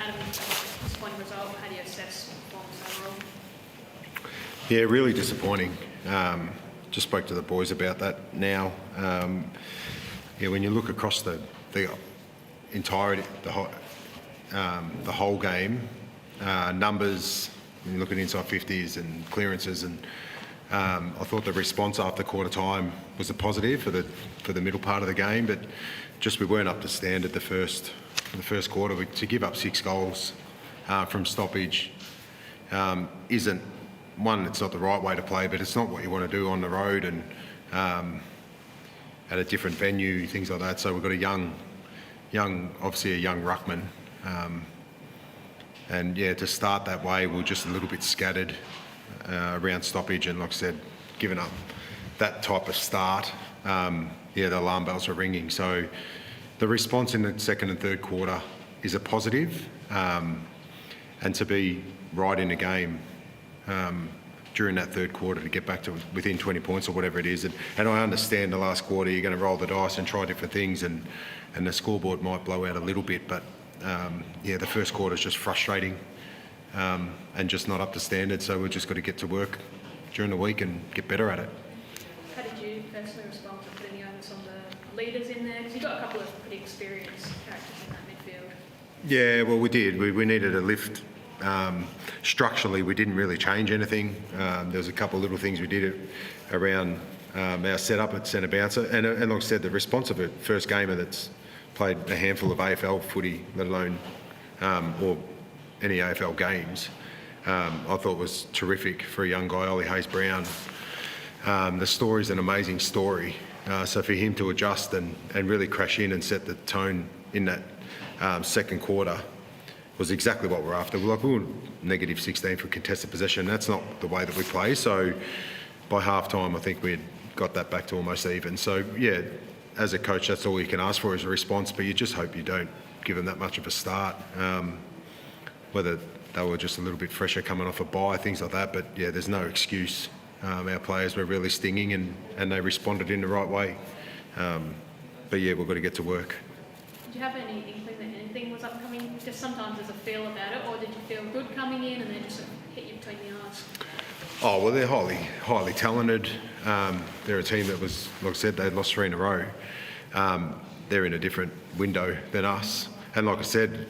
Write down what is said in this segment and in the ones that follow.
Adam, disappointing result. How do you assess performance overall? Yeah, really disappointing. Just spoke to the boys about that now. When you look across the entirety, the whole game, numbers, when you look at inside 50s and clearances, and I thought the response after quarter time was a positive for the middle part of the game, but just we weren't up to standard the first quarter. To give up 6 goals from stoppage isn't, one, it's not the right way to play, but it's not what you want to do on the road and at a different venue, things like that. So we've got obviously a young ruckman. To start that way, we were just a little bit scattered around stoppage, and like I said, giving up that type of start, the alarm bells are ringing. So the response in the second and third quarter is a positive, and to be right in the game during that third quarter to get back to within 20 points or whatever it is. And I understand the last quarter you're going to roll the dice and try different things, and the scoreboard might blow out a little bit, but the first quarter is just frustrating and just not up to standard. So we've just got to get to work during the week and get better at it. How did you personally respond to putting the onus on the leaders in there? Because you've got a couple of pretty experienced characters in that midfield. Yeah, well, we did. We needed a lift. Structurally, we didn't really change anything. There was a couple of little things we did around our setup at centre bouncer. And like I said, the response of a first gamer that's played a handful of AFL footy, let alone or any AFL games, I thought was terrific for a young guy, Ollie Hayes-Brown. The story's an amazing story. So for him to adjust and really crash in and set the tone in that second quarter was exactly what we're after. We were negative 16 for contested possession. That's not the way that we play. So by half time, I think we had got that back to almost even. So yeah, as a coach, that's all you can ask for is a response, but you just hope you don't give them that much of a start. Whether they were just a little bit fresher coming off a bye, things like that. But yeah, there's no excuse. Our players were really stinging and they responded in the right way. But yeah, we've got to get to work. Did you have any inkling that anything was upcoming? Just sometimes there's a feel about it, or did you feel good coming in and then just sort of hit you between the eyes? Oh, well, they're highly talented. They're a team that was, like I said, they'd lost 3 in a row. They're in a different window than us. And like I said,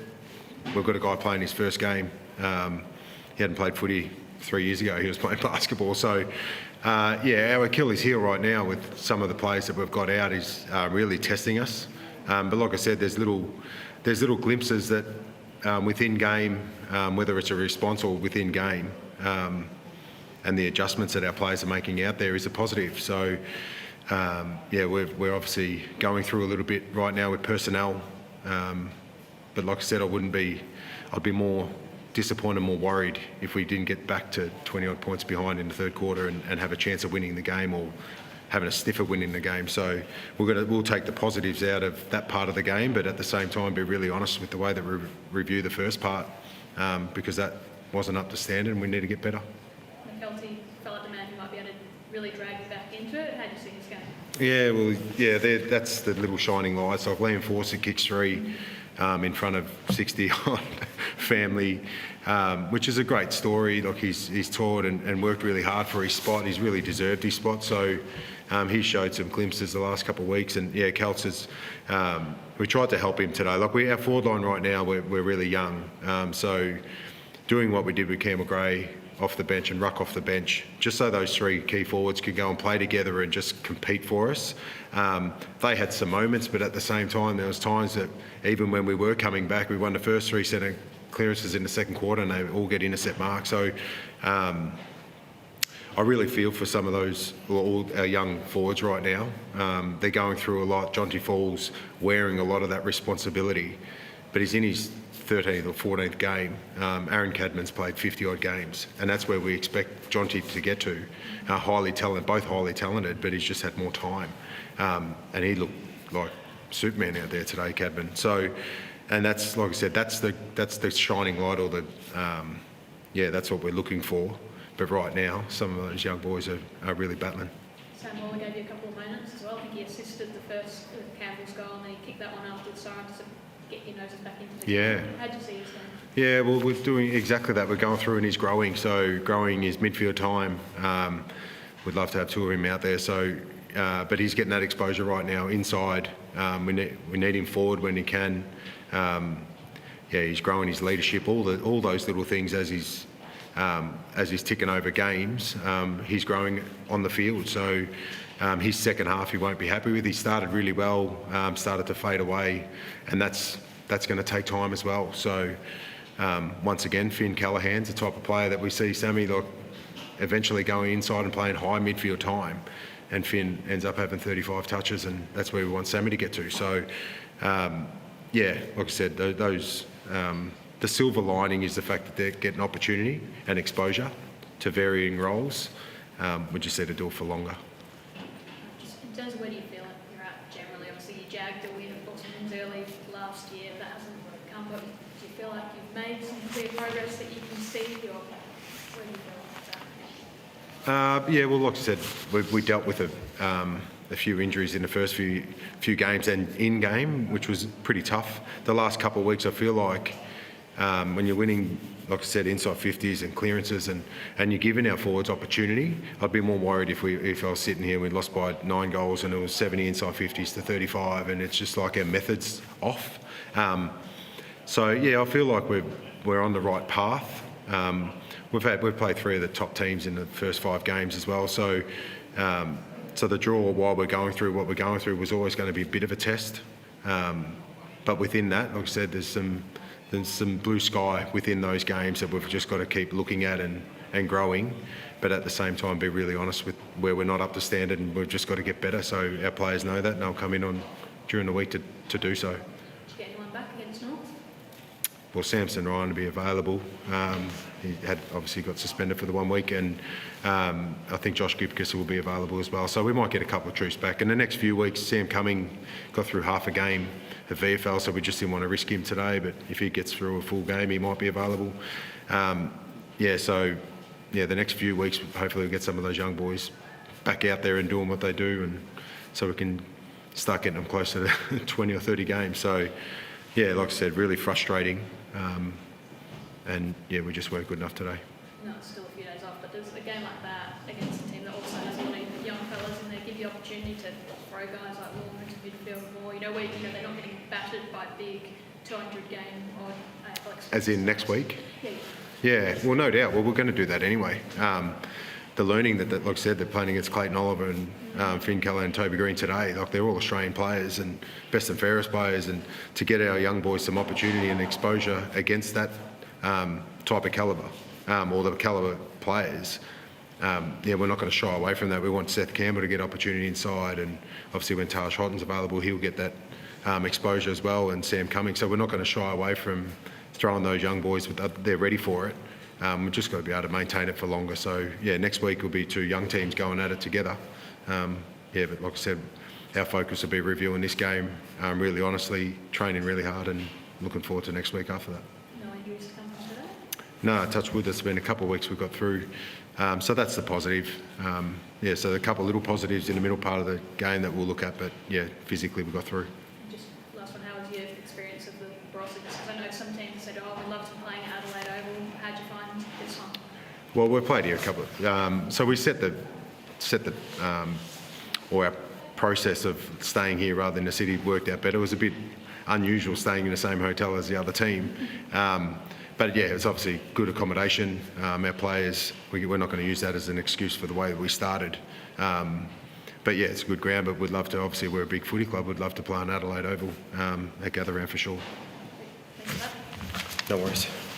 we've got a guy playing his first game. He hadn't played footy 3 years ago. He was playing basketball. So, our Achilles heel right now with some of the players that we've got out is really testing us. But like I said, there's little glimpses that within game, whether it's a response or within game, and the adjustments that our players are making out there is a positive. So, we're obviously going through a little bit right now with personnel. But like I said, I'd be more disappointed, more worried if we didn't get back to 20-odd points behind in the third quarter and have a chance of winning the game or having a sniff at winning the game. So we'll take the positives out of that part of the game, but at the same time be really honest with the way that we review the first part, because that wasn't up to standard and we need to get better. McKelty felt like the man who might be able to really drag you back into it. How do you see this game? Yeah, well, that's the little shining light. So if Liam Fawcett kicks 3 in front of 60-odd family, which is a great story. Like he's taught and worked really hard for his spot. He's really deserved his spot. So he showed some glimpses the last couple of weeks. And yeah, Kelts is, we tried to help him today. Like our forward line right now, we're really young. So doing what we did with Campbell Gray off the bench and Ruck off the bench, just so those 3 key forwards could go and play together and just compete for us. They had some moments, but at the same time, there was times that even when we were coming back, we won the first 3 centre clearances in the second quarter and they all get intercept marks. So I really feel for some of those, all our young forwards right now. They're going through a lot. Jonty Falls wearing a lot of that responsibility, but he's in his 13th or 14th game. Aaron Cadman's played 50-odd games, and that's where we expect Jonty to get to. Both highly talented, but he's just had more time. And he looked like Superman out there today, Cadman. So, and that's, like I said, that's the shining light, or that's what we're looking for. But right now, some of those young boys are really battling. Sam Waller gave you a couple of moments as well. I think he assisted the first Campbell's goal and then he kicked that one after the siren to get your noses back into the game. How did you see his game? Yeah, well, we're doing exactly that. We're going through and he's growing. So growing his midfield time. We'd love to have two of him out there. So, but he's getting that exposure right now inside. We need him forward when he can. He's growing his leadership. All those little things as he's ticking over games. He's growing on the field. So his second half he won't be happy with. He started really well, started to fade away, and that's going to take time as well. So. Once again, Finn Callaghan's the type of player that we see Sammy like eventually going inside and playing high midfield time, and Finn ends up having 35 touches, and that's where we want Sammy to get to. So, like I said, those the silver lining is the fact that they're getting opportunity and exposure to varying roles. We just need to do it for longer. Just in terms of where do you feel like you're at generally? Obviously, you jagged a win at Boston's early last year. That hasn't come, but do you feel like you've made some clear progress that you can see, or where do you feel like that? Well, like I said, we dealt with a few injuries in the first few games and in game, which was pretty tough. The last couple of weeks, I feel like when you're winning, like I said, inside 50s and clearances, and you're giving our forwards opportunity, I'd be more worried if I was sitting here and we'd lost by 9 goals and it was 70 inside 50s to 35, and it's just like our methods off. I feel like we're on the right path. We've played 3 of the top teams in the first 5 games as well. So the draw while we're going through what we're going through was always going to be a bit of a test. But within that, like I said, there's some blue sky within those games that we've just got to keep looking at and growing. But at the same time, be really honest with where we're not up to standard, and we've just got to get better. So our players know that, and they'll come in during the week to do so. Did you get anyone back against North? Well, Samson Ryan to be available. He had obviously got suspended for the 1 week, and I think Josh Gipkus will be available as well. So we might get a couple of troops back. In the next few weeks, Sam Cumming got through half a game at VFL, so we just didn't want to risk him today, but if he gets through a full game, he might be available. The next few weeks, hopefully we'll get some of those young boys back out there and doing what they do, and so we can start getting them closer to 20 or 30 games. So, like I said, really frustrating. We just weren't good enough today. No, it's still a few days off, but does a game like that against a team that also has a lot of young fellas in there give you opportunity to throw guys like Walker into midfield more? Where they're not getting battered by big 200 game or AFL. As in next week? Yeah. Yeah, well, no doubt. Well, we're going to do that anyway. The learning that, like I said, they're playing against Clayton Oliver and Finn Callaghan and Toby Green today, like they're all Australian players and best and fairest players, and to get our young boys some opportunity and exposure against that type of calibre, or the calibre players, we're not going to shy away from that. We want Seth Campbell to get opportunity inside, and obviously when Taj Hotton's available, he'll get that exposure as well, and Sam Cumming. So we're not going to shy away from throwing those young boys, but they're ready for it. We've just got to be able to maintain it for longer. So, next week will be 2 young teams going at it together. But like I said, our focus will be reviewing this game, really honestly, training really hard, and looking forward to next week after that. No injuries come from today? No, touch wood, it's been a couple of weeks we've got through. So that's the positive. So a couple of little positives in the middle part of the game that we'll look at, but physically we got through. Just last one, how was your experience of the Broncos? Because I know some teams said, we love to playing at Adelaide Oval. How'd you find this one? Well, we've played here a couple of, so we set our process of staying here rather than the city worked out better. It was a bit unusual staying in the same hotel as the other team. But it's obviously good accommodation. Our players, we're not going to use that as an excuse for the way that we started. It's a good ground, but we'd love to, obviously we're a big footy club, we'd love to play on Adelaide Oval at Gather Round for sure. Thanks for that. No worries.